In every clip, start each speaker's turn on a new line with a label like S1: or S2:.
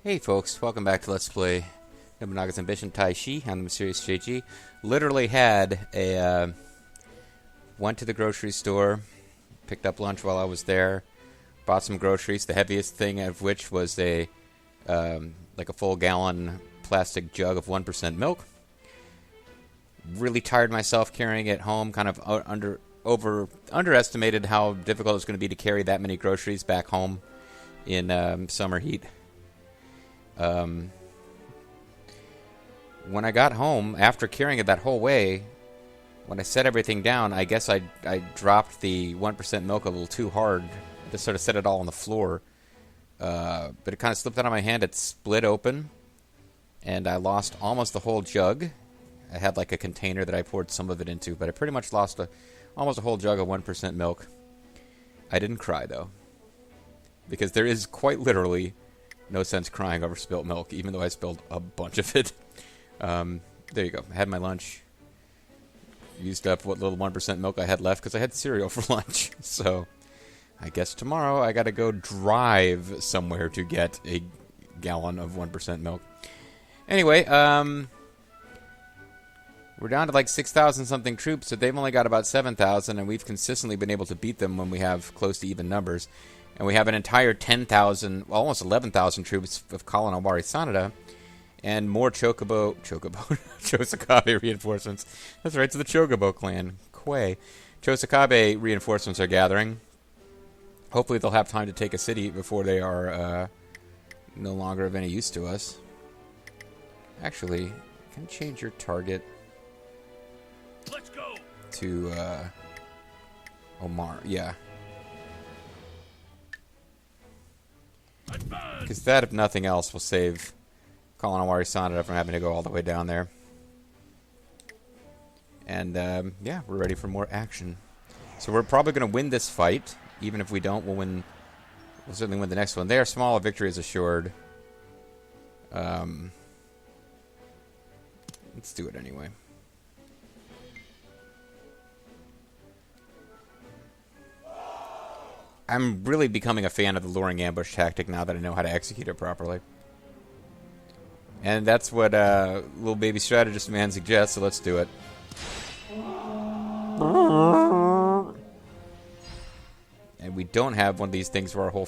S1: Hey folks, welcome back to Let's Play Nobunaga's Ambition Taishi on the Mysterious JG. Literally went to the grocery store, picked up lunch while I was there, bought some groceries, the heaviest thing of which was a full gallon plastic jug of 1% milk. Really tired myself carrying it home, kind of underestimated how difficult it's going to be to carry that many groceries back home in summer heat. When I got home, after carrying it that whole way, when I set everything down, I guess I dropped the 1% milk a little too hard. I just sort of set it all on the floor. But it kind of slipped out of my hand. It split open, and I lost almost the whole jug. I had like a container that I poured some of it into, but I pretty much lost almost a whole jug of 1% milk. I didn't cry, though, because there is quite literally no sense crying over spilt milk, even though I spilled a bunch of it. There you go. I had my lunch. Used up what little 1% milk I had left because I had cereal for lunch. So I guess tomorrow I got to go drive somewhere to get a gallon of 1% milk. Anyway, we're down to like 6,000 something troops, so they've only got about 7,000, and we've consistently been able to beat them when we have close to even numbers. And we have an entire 10,000, well, almost 11,000 troops of Kalanowari Sanada, and more Chōsokabe reinforcements. That's right, it's the Chocobo clan. Chōsokabe reinforcements are gathering. Hopefully they'll have time to take a city before they are no longer of any use to us. Actually, can you change your target
S2: Let's go
S1: to Omar? Yeah. Because that, if nothing else, will save Kalanowari Sanada from having to go all the way down there. And, yeah, we're ready for more action. So we're probably going to win this fight. Even if we don't, we'll certainly win the next one. There, small victory is assured. Let's do it anyway. I'm really becoming a fan of the luring ambush tactic now that I know how to execute it properly. And that's what little baby strategist man suggests, so let's do it. And we don't have one of these things where our whole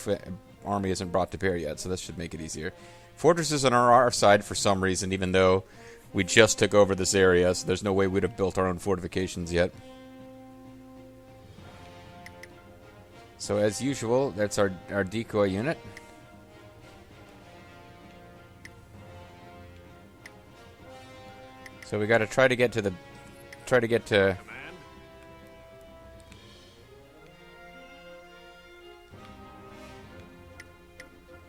S1: army isn't brought to bear yet, so this should make it easier. Fortresses are on our side for some reason, even though we just took over this area, so there's no way we'd have built our own fortifications yet. So as usual, that's our decoy unit. So we got to try to get to
S2: Command.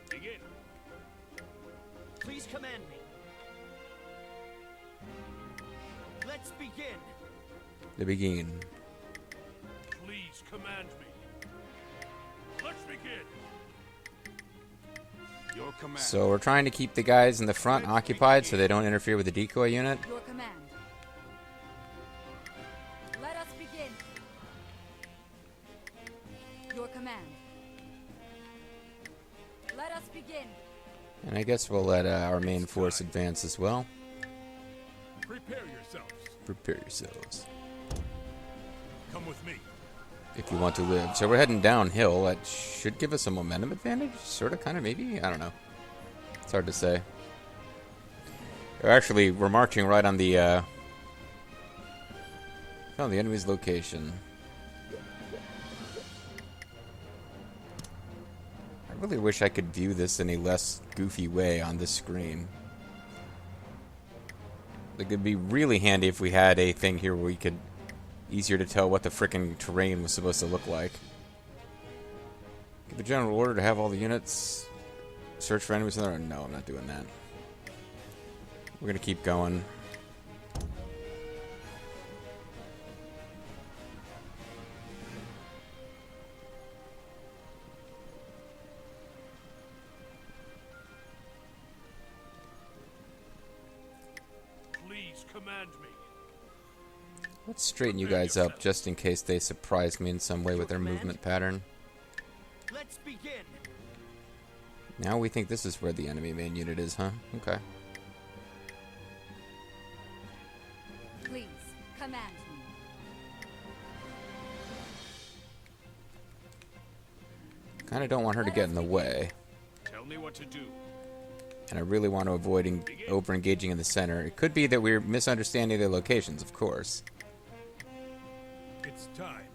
S2: Begin.
S3: Please command me. Let's begin.
S1: the begin.
S2: Please command me. Let's begin. Your command.
S1: So we're trying to keep the guys in the front occupied so they don't interfere with the decoy unit.
S4: Your command. Let us begin. Your command. Let us begin.
S1: And I guess we'll let our main force advance as well.
S2: Prepare yourselves.
S1: Prepare yourselves.
S2: Come with me.
S1: If you want to live. So we're heading downhill. That should give us a momentum advantage? Sort of, kind of, maybe? I don't know. It's hard to say. Actually, we're marching right on the enemy's location. I really wish I could view this in a less goofy way on this screen. Like, it'd be really handy if we had a thing here where we could easier to tell what the frickin' terrain was supposed to look like. Give the general order to have all the units search for enemies in there. No, I'm not doing that. We're gonna keep going.
S2: Please command me.
S1: Let's straighten you guys up just in case they surprise me in some way with their movement pattern.
S3: Let's begin.
S1: Now we think this is where the enemy main unit is, huh? Okay.
S4: Please, command me.
S1: Kind of don't want her to get in the way.
S2: Tell me what to do.
S1: And I really want to avoid over-engaging in the center. It could be that we're misunderstanding their locations, of course.
S2: It's time.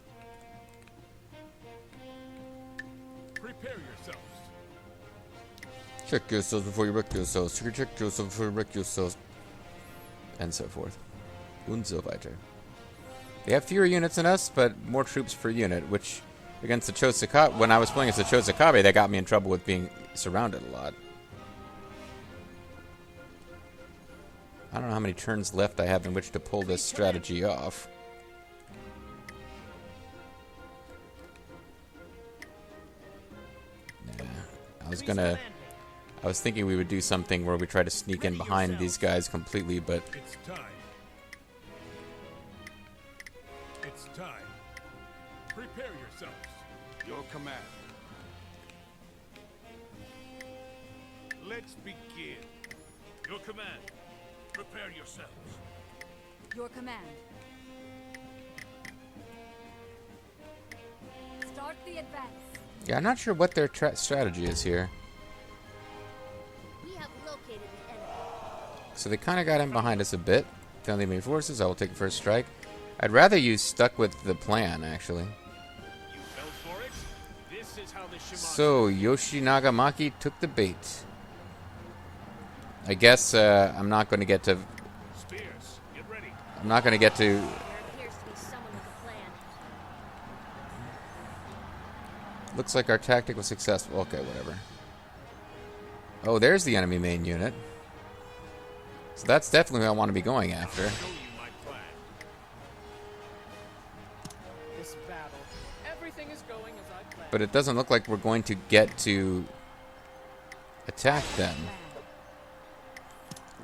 S2: Prepare yourselves.
S1: Check yourselves before you wreck yourselves. Check yourselves before you wreck yourselves. And so forth. Und so weiter. They have fewer units than us, but more troops per unit, which against the Chōsokabe, when I was playing as the Chōsokabe, that got me in trouble with being surrounded a lot. I don't know how many turns left I have in which to pull this strategy off. Yeah, I was thinking we would do something where we try to sneak in behind these guys completely, but
S2: It's time. It's time. Prepare yourselves. Your command. Let's begin. Your command. Prepare yourselves.
S4: Your command. Start the advance.
S1: yeah, I'm not sure what their strategy is here.
S5: We have located the enemy.
S1: So they kind of got in behind us a bit. Friendly enemy forces, I will take the first strike. I'd rather you stuck with the plan, actually.
S2: You fell for it? This is how the Shimon.
S1: So, Yoshihia Maki took the bait. I guess I'm not going to get to...
S2: Spears, get ready.
S1: I'm not going to get to...
S5: There appears to be someone with a plan.
S1: Looks like our tactic was successful. Okay, whatever. Oh, there's the enemy main unit. So that's definitely what I want to be going after.
S2: Show you my plan.
S6: This battle, everything is going as I planned.
S1: But it doesn't look like we're going to get to attack them.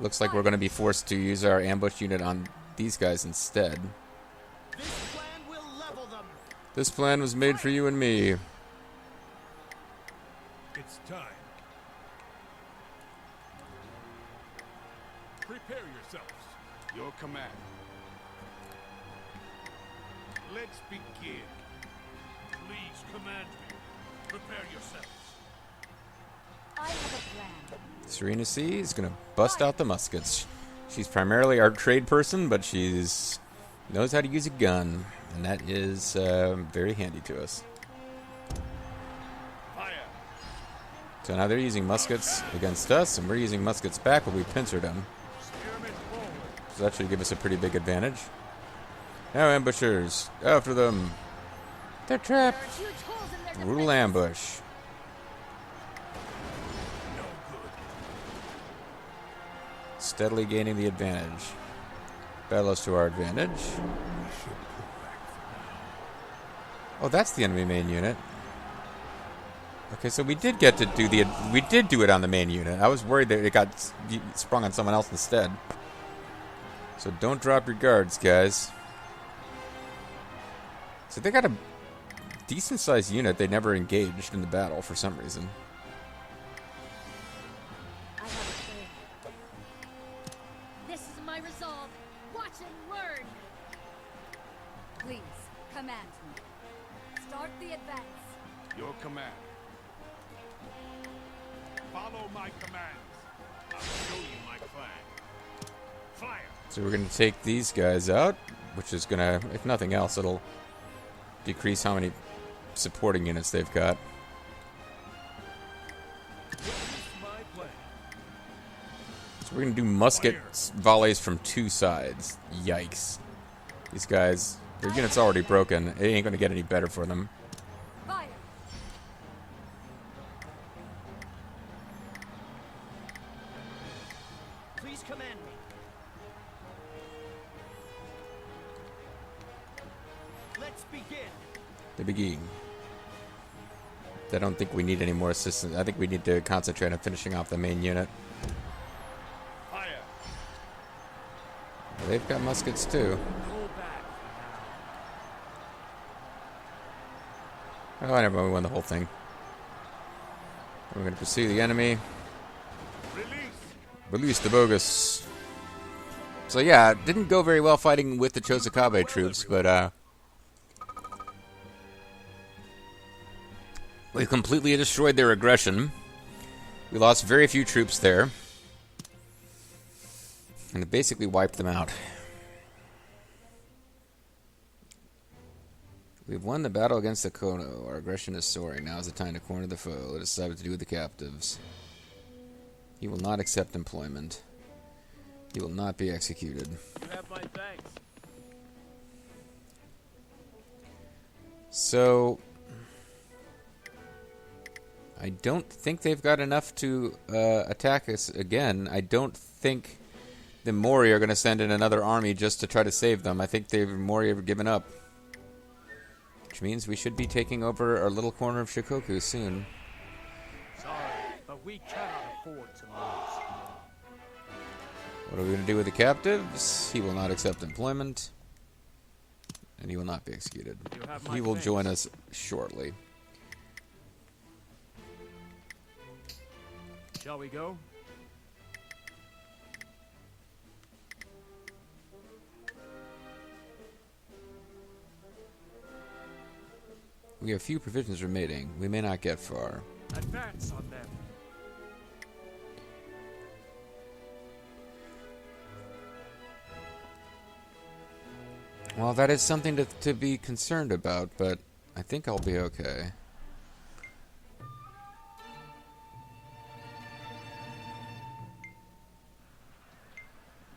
S1: Looks like we're going to be forced to use our ambush unit on these guys instead.
S3: This plan will level them.
S1: This plan was made for you and me.
S2: It's time. Prepare yourselves. Your command. Let's begin. Please command me. Prepare yourselves.
S4: I have a plan.
S1: Serena C is going to bust out the muskets. She's primarily our trade person, but she's knows how to use a gun, and that is very handy to us.
S2: Fire.
S1: So now they're using muskets against us, and we're using muskets back, but we pincered them.
S2: Spearmen forward.
S1: So that should give us a pretty big advantage. Now ambushers, after them. They're
S5: There
S1: trapped.
S5: are huge holes in their
S1: Brutal
S5: defenses.
S1: ambush.
S2: No good.
S1: Steadily gaining the advantage. Battles to our advantage. Oh, that's the enemy main unit. Okay, so we did get to do we did do it on the main unit. I was worried that it got sprung on someone else instead. So don't drop your guards, guys. So they got a decent-sized unit. They never engaged in the battle for some reason.
S5: I have a plan. This is my resolve. Watch and learn.
S4: Please, command me. Start the advance.
S2: Your command. Follow my commands. I'll show you my plan. Fire.
S1: So we're going to take these guys out, which is going to, if nothing else, it'll decrease how many supporting units they've got.
S2: Witness my plan.
S1: So we're going to do musket volleys from two sides. Yikes. These guys, their unit's already broken. It ain't going to get any better for them.
S4: Fire.
S3: Please command me. Let's begin.
S1: The beginning. I don't think we need any more assistance. I think we need to concentrate on finishing off the main unit.
S2: Fire.
S1: Well, they've got muskets too.
S6: Pull back.
S1: Oh, never mind. We won the whole thing. We're going to pursue the enemy.
S2: Release.
S1: Release the bogus. So yeah, it didn't go very well fighting with the Chōsokabe troops, but we completely destroyed their aggression. We lost very few troops there. And it basically wiped them out. We've won the battle against the Kono. Our aggression is soaring. Now is the time to corner the foe. Let us decide what to do with the captives. He will not accept employment. He will not be executed.
S6: You have my thanks.
S1: So, I don't think they've got enough to attack us again. I don't think the Mori are going to send in another army just to try to save them. I think the Mori have given up. Which means we should be taking over our little corner of Shikoku soon.
S6: Sorry, but we cannot afford to lose.
S1: What are we going to do with the captives? He will not accept employment. And he will not be executed.
S6: You have my
S1: He will
S6: thanks.
S1: join us shortly.
S6: Shall we go?
S1: We have few provisions remaining. We may not get far.
S6: Advance on them.
S1: Well, that is something to be concerned about, but I think I'll be okay.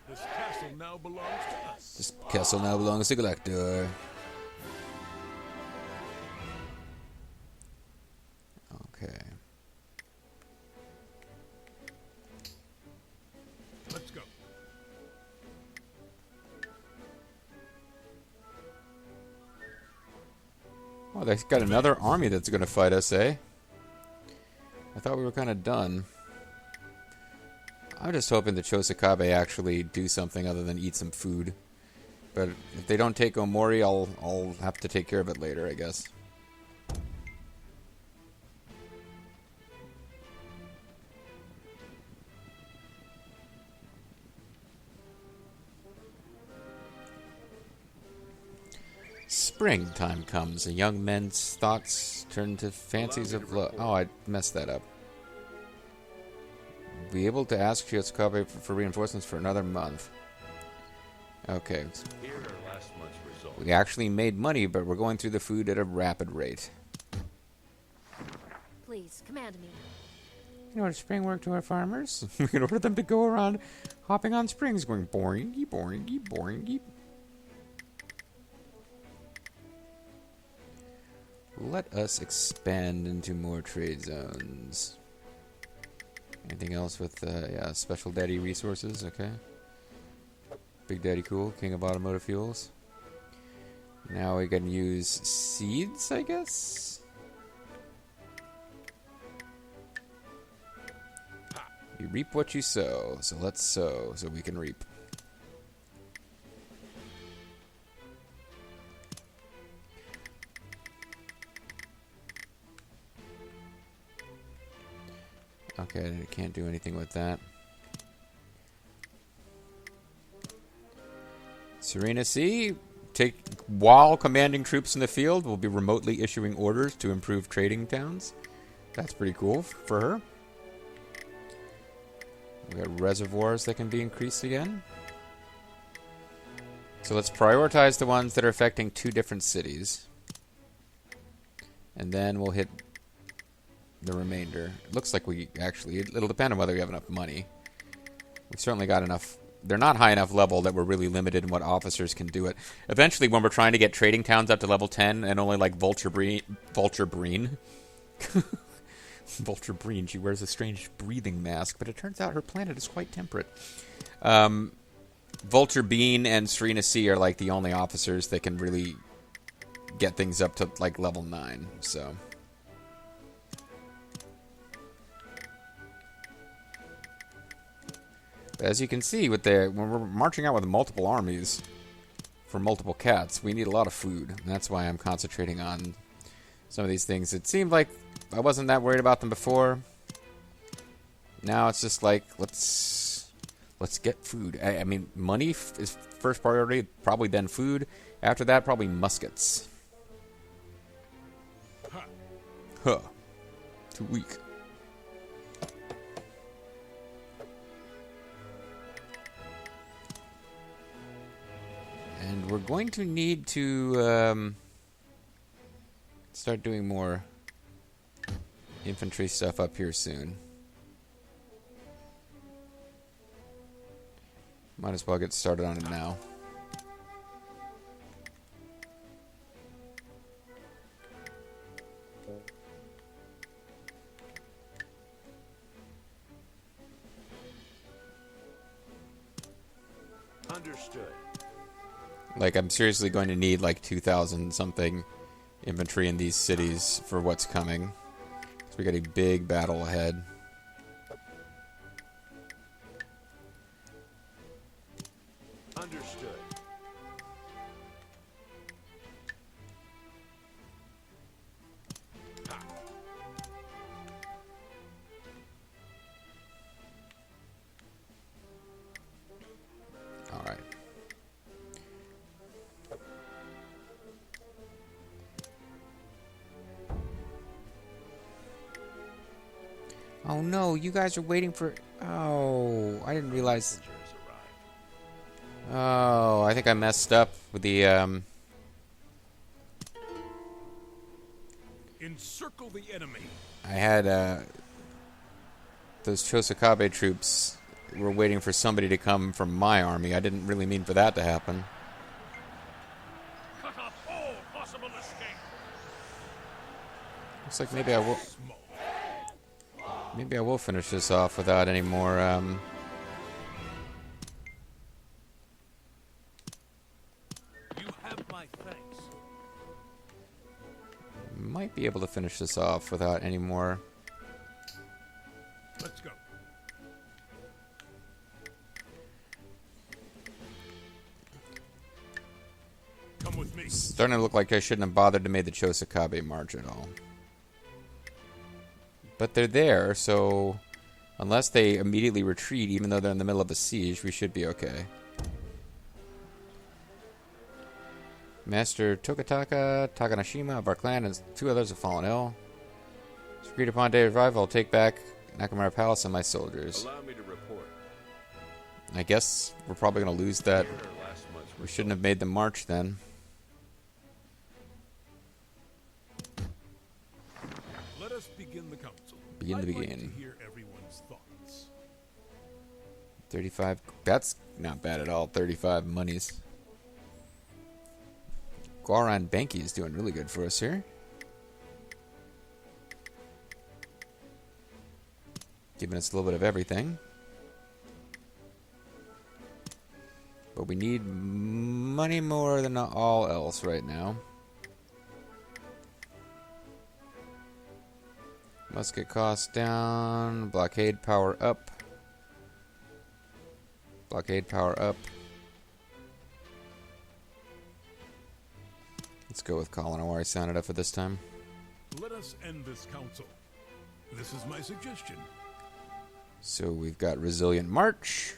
S2: This castle now belongs to us.
S1: This castle now belongs to Galactor. Okay.
S2: Let's go.
S1: Oh, they've got another army that's going to fight us, eh? I thought we were kind of done. I'm just hoping the Chōsokabe actually do something other than eat some food. But if they don't take Omori, I'll have to take care of it later, I guess. Springtime comes, and young men's thoughts turn to fancies of love. Oh, I messed that up. Be able to ask Chōsokabe for reinforcements for another month. Okay.
S7: Here are last month's results.
S1: We actually made money, but we're going through the food at a rapid rate.
S4: Please, command me.
S1: You know, spring work to our farmers. We can order them to go around hopping on springs going boringy, boringy, boringy. Let us expand into more trade zones. Anything else with, yeah, Special Daddy resources? Okay. Big Daddy cool, King of Automotive Fuels. Now we can use seeds, I guess? You reap what you sow, so let's sow so we can reap. Okay, I can't do anything with that. Serena Sea, while commanding troops in the field, will be remotely issuing orders to improve trading towns. That's pretty cool for her. We got reservoirs that can be increased again. So let's prioritize the ones that are affecting 2 different cities. And then we'll hit the remainder. It looks like we actually... It'll depend on whether we have enough money. We've certainly got enough... They're not high enough level that we're really limited in what officers can do it. Eventually, when we're trying to get trading towns up to level 10 and only like Vulture Breen... Vulture Breen, she wears a strange breathing mask, but it turns out her planet is quite temperate. Vulture Bean and Serena Sea are like the only officers that can really get things up to like level 9, so... As you can see, when we're marching out with multiple armies for multiple cats, we need a lot of food. And that's why I'm concentrating on some of these things. It seemed like I wasn't that worried about them before, Now it's just like, let's get food. I mean, money is first priority, probably then food. After that, probably muskets. Huh. Too weak. And we're going to need to start doing more infantry stuff up here soon. Might as well get started on it now.
S7: Understood.
S1: Like, I'm seriously going to need like 2,000 something infantry in these cities for what's coming. So we got a big battle ahead.
S7: Understood.
S1: All right. Oh no, you guys are waiting for... Oh, I didn't realize...
S7: Messengers arrived.
S1: Oh, I think I messed up with the,
S2: Encircle the enemy.
S1: I had, those Chōsokabe troops were waiting for somebody to come from my army. I didn't really mean for that to happen.
S2: Cut off all possible escape.
S1: Looks like maybe I will...
S2: Smoke.
S1: Maybe I will finish this off without any more,
S2: You have my thanks.
S1: might be able to finish this off without any more...
S2: Let's go. Come with me.
S1: Starting to look like I shouldn't have bothered to make the Chōsokabe march at all. But they're there, so unless they immediately retreat, even though they're in the middle of a siege, we should be okay. Master Tokataka, Takanashima of our clan, and 2 others have fallen ill. It's agreed upon day of arrival, I'll take back Nakamura Palace and my soldiers.
S7: Allow me to report.
S1: I guess we're probably going to lose that.
S7: Here are last month's
S1: We shouldn't have made the march then.
S2: Let us begin the council.
S1: Begin to
S2: I'd like
S1: begin.
S2: to hear everyone's thoughts.
S1: 35. That's not bad at all. 35 monies. Gwaran Benki is doing really good for us here. Giving us a little bit of everything. But we need money more than all else right now. Musket cost down. Blockade power up. Blockade power up. Let's go with Colin. I sounded up for this time.
S2: Let us end this council. This is my suggestion.
S1: So we've got Resilient March.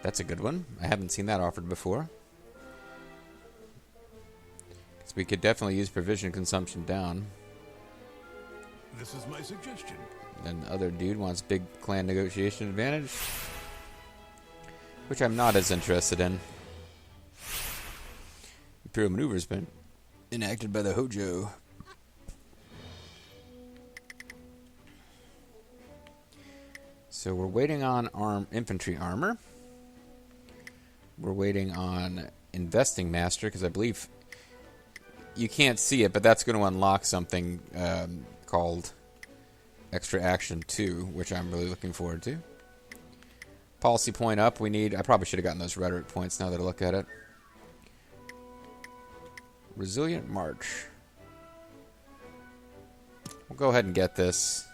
S1: That's a good one. I haven't seen that offered before. So we could definitely use provision consumption down.
S2: This is my suggestion.
S1: Then the other dude wants big clan negotiation advantage, which I'm not as interested in. Imperial maneuver's been enacted by the Hojo. So we're waiting on infantry armor. We're waiting on investing master, because I believe you can't see it, but that's going to unlock something called extra action 2, which I'm really looking forward to. Policy point up. I probably should have gotten those rhetoric points now that I look at it. Resilient March. We'll go ahead and get this.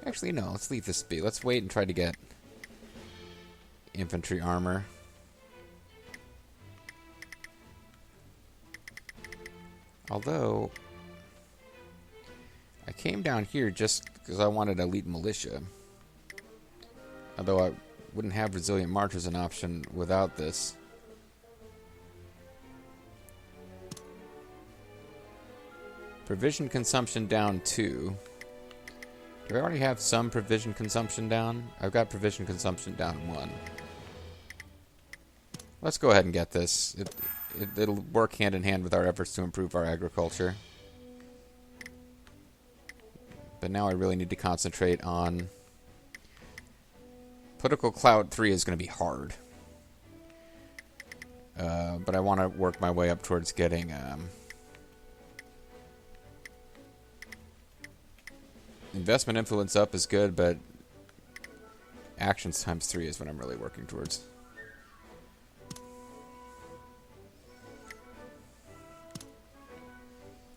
S1: Actually, no. Let's leave this be. Let's wait and try to get infantry armor. Although, I came down here just because I wanted elite militia. Although I wouldn't have resilient march as an option without this. Provision consumption down 2. Do I already have some provision consumption down? I've got provision consumption down 1. Let's go ahead and get this. It'll work hand in hand with our efforts to improve our agriculture. But now I really need to concentrate on... Political Cloud 3 is going to be hard. But I want to work my way up towards getting... investment influence up is good, but actions times 3 is what I'm really working towards.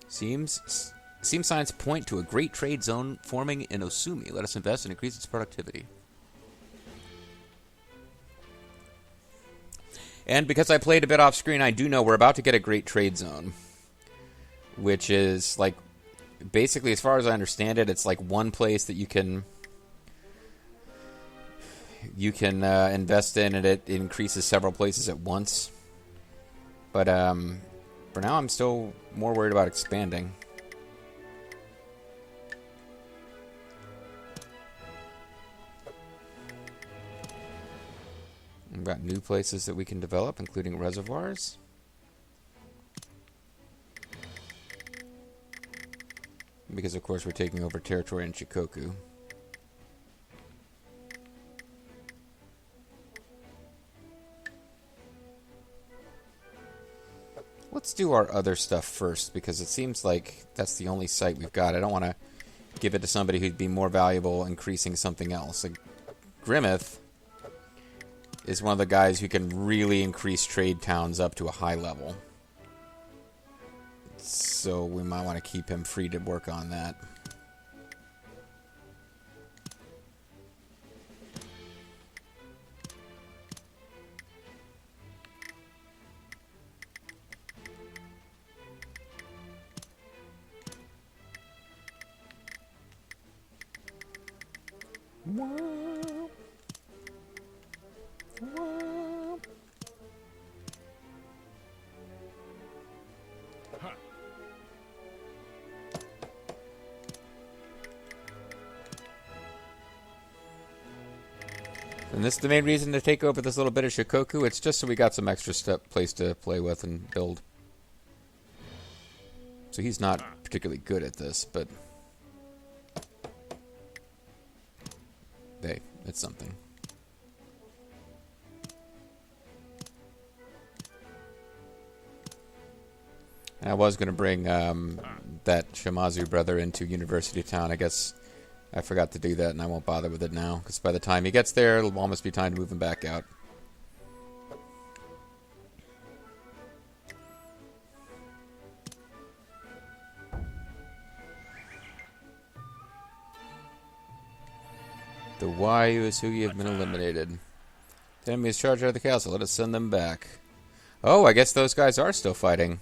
S1: Seems signs point to a great trade zone forming in Osumi. Let us invest and increase its productivity. And because I played a bit off screen, I do know we're about to get a great trade zone. Which is like... Basically, as far as I understand it, it's like one place that you can invest in, and it increases several places at once. But for now, I'm still more worried about expanding. We've got new places that we can develop, including reservoirs. Because, of course, we're taking over territory in Shikoku. Let's do our other stuff first, because it seems like that's the only site we've got. I don't want to give it to somebody who'd be more valuable increasing something else. Like, Grimmith is one of the guys who can really increase trade towns up to a high level. So we might want to keep him free to work on that. And this is the main reason to take over this little bit of Shikoku. It's just so we got some extra place to play with and build. So he's not particularly good at this, but... hey, it's something. I was going to bring that Shimazu brother into University Town. I guess I forgot to do that, and I won't bother with it now, because by the time he gets there, it'll almost be time to move him back out. The Yusugi have been eliminated. The enemy is charged out of the castle. Let us send them back. Oh, I guess those guys are still fighting.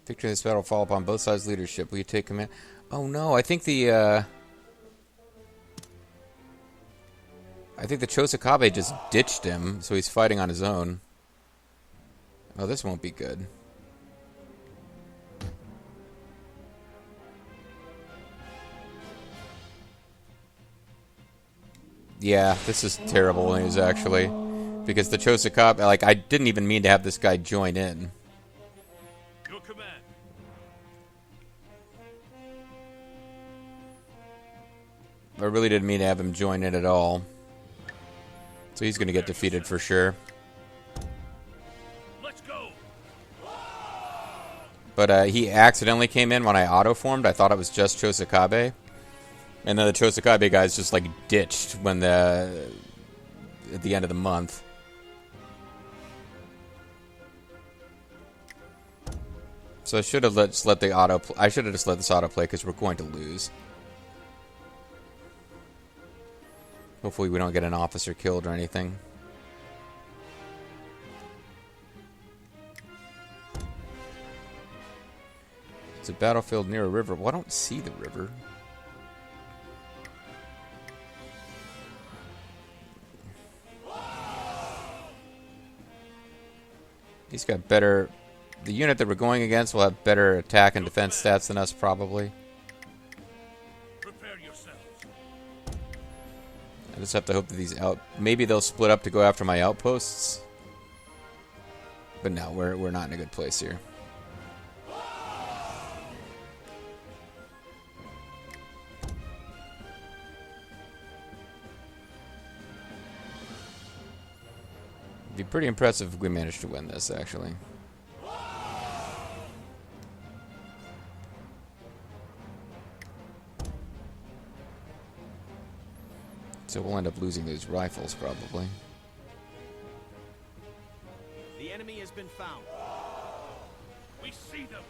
S1: Victory in this battle will fall upon both sides' leadership. Will you take command? Oh no, I think the Chōsokabe just ditched him, so he's fighting on his own. Oh, this won't be good. Yeah, this is terrible news, actually. Because the Chōsokabe, like, I didn't even mean to have this guy join in.
S2: Your command.
S1: I really didn't mean to have him join in at all. So he's going to get defeated for sure.
S2: Let's go.
S1: But he accidentally came in when I auto-formed. I thought it was just Chōsokabe. And then the Chōsokabe guys just, like, ditched when at the end of the month. So I should have just let I should have just let this autoplay because we're going to lose. Hopefully we don't get an officer killed or anything. It's a battlefield near a river. Well, I don't see the river. He's got better... The unit that we're going against will have better attack and defense stats than us, probably.
S2: Prepare yourselves.
S1: I just have to hope that these out... Maybe they'll split up to go after my outposts. But no, we're not in a good place here. It'd be pretty impressive if we managed to win this, actually. So we'll end up losing these rifles, probably.
S3: The enemy has been found.
S2: We see them.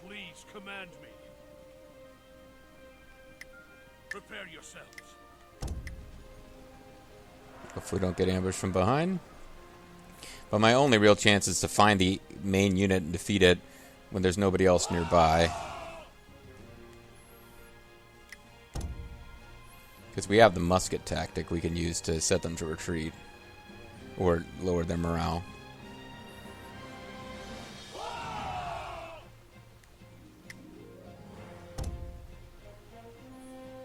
S2: Please command me. Prepare yourselves.
S1: Hopefully we don't get ambushed from behind. But my only real chance is to find the main unit and defeat it when there's nobody else nearby. Because we have the musket tactic we can use to set them to retreat. Or lower their morale.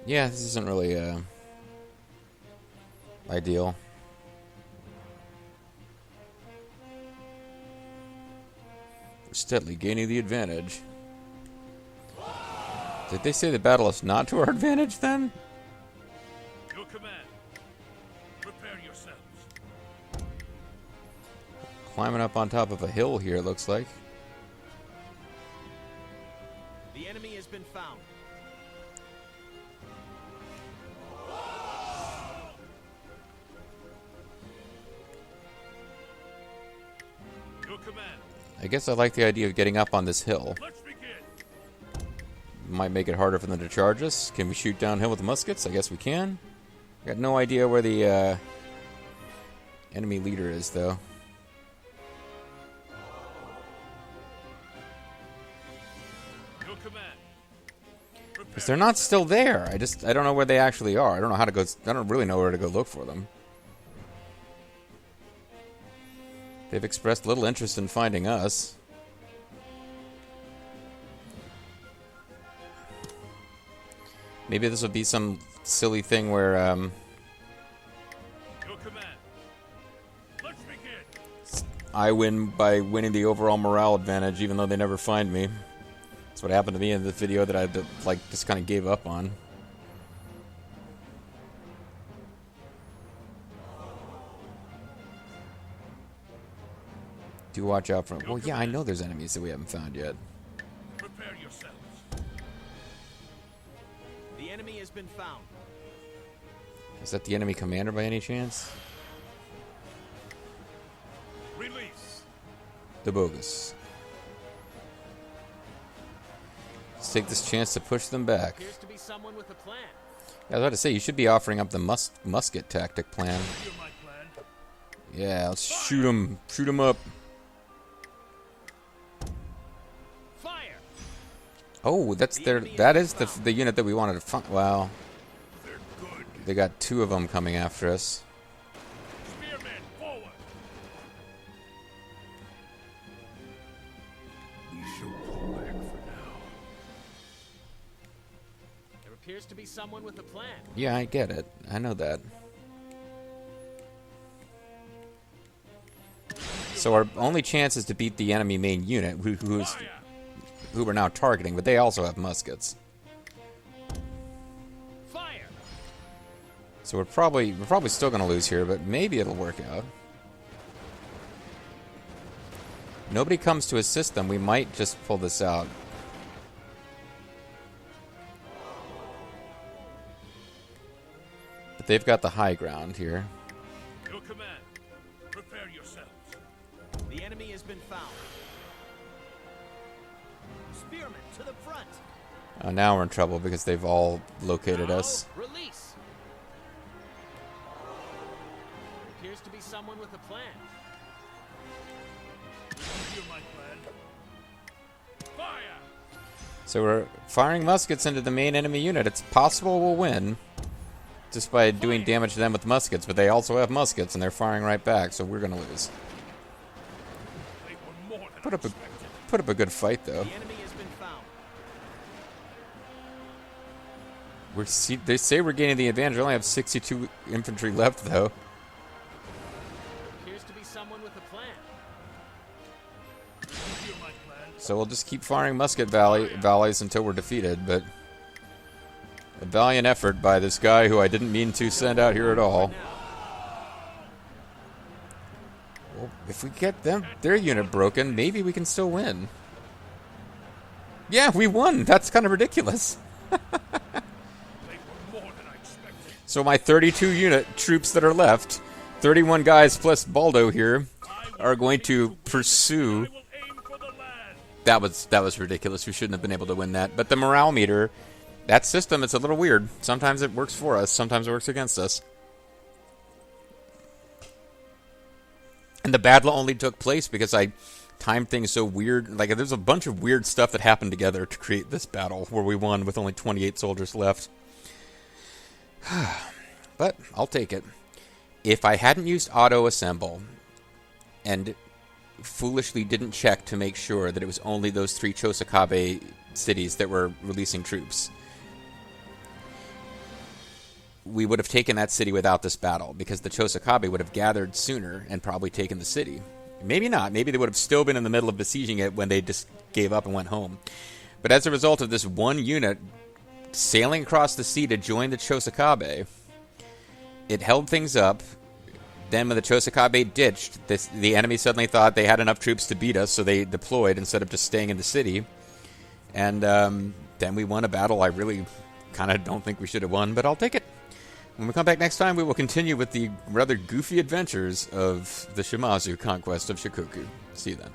S1: Yeah, this isn't really ideal. We're steadily gaining the advantage. Did they say the battle is not to our advantage then?
S2: Your command. Prepare yourselves.
S1: Climbing up on top of a hill here, it looks like.
S3: The enemy has been found.
S2: Your command.
S1: I guess I like the idea of getting up on this hill.
S2: Let's begin.
S1: Might make it harder for them to charge us. Can we shoot downhill with the muskets? I guess we can. Got no idea where the enemy leader is, though.
S2: Your command.
S1: Because they're not still there. I don't know where they actually are. I don't know how to go. I don't really know where to go look for them. They've expressed little interest in finding us. Maybe this will be some silly thing where
S2: Your command. Let's begin.
S1: I win by winning the overall morale advantage, even though they never find me. That's what happened to me in the video that I just kind of gave up on. Do watch out for them. Well, yeah, I know there's enemies that we haven't found yet.
S2: Prepare yourselves.
S3: The enemy has been found.
S1: Is that the enemy commander by any chance?
S2: Release.
S1: The bogus. Let's take this chance to push them back.
S3: Appears to be someone with a plan.
S1: I was about to say, you should be offering up the musket tactic plan.
S2: Hear my plan.
S1: Yeah, let's shoot them. Shoot them up.
S3: Fire!
S1: Oh, that is the unit that we wanted to find. Wow.
S2: They're good.
S1: They got two of them coming after us.
S2: Spearmen, forward. We shall pull back for now.
S3: There appears to be someone with a plan.
S1: Yeah, I get it. I know that. So our only chance is to beat the enemy main unit, who we're now targeting, but they also have muskets.
S3: Fire!
S1: So we're probably still going to lose here, but maybe it'll work out. Nobody comes to assist them. We might just pull this out. But they've got the high ground here.
S2: Your command. Prepare yourselves.
S3: The enemy has been found. Spearmen to the front.
S1: Now we're in trouble because they've all located us.
S3: Release. appears to be someone with a plan.
S2: Hear my plan. Fire!
S1: So we're firing muskets into the main enemy unit. It's possible we'll win just by doing damage to them with muskets, but they also have muskets and they're firing right back, so we're gonna lose.
S2: They were more than
S1: Put up a
S2: expected.
S1: put up a good fight though.
S3: The enemy has been found.
S1: They say we're gaining the advantage. We only have 62 infantry left though.
S3: Appears to be someone with a plan.
S2: Hear my plan.
S1: So we'll just keep firing musket volleys until we're defeated, but a valiant effort by this guy who I didn't mean to send out here at all. Well, if we get their unit broken, maybe we can still win. Yeah, we won. That's kind of ridiculous.
S2: They were more than I expected.
S1: So my 32 unit troops that are left, 31 guys plus Baldo here, are going to pursue.
S2: I will aim for the land.
S1: That was ridiculous. We shouldn't have been able to win that. But the morale meter, that system, it's a little weird. Sometimes it works for us, sometimes it works against us. And the battle only took place because I timed things so weird. Like, there's a bunch of weird stuff that happened together to create this battle where we won with only 28 soldiers left. But I'll take it. If I hadn't used auto-assemble and foolishly didn't check to make sure that it was only those 3 Chōsokabe cities that were releasing troops, we would have taken that city without this battle, because the Chōsokabe would have gathered sooner and probably taken the city. Maybe not. Maybe they would have still been in the middle of besieging it when they just gave up and went home. But as a result of this one unit sailing across the sea to join the Chōsokabe, it held things up. Then when the Chōsokabe ditched, the enemy suddenly thought they had enough troops to beat us, so they deployed instead of just staying in the city. And then we won a battle I really kind of don't think we should have won, but I'll take it. When we come back next time, we will continue with the rather goofy adventures of the Shimazu conquest of Shikoku. See you then.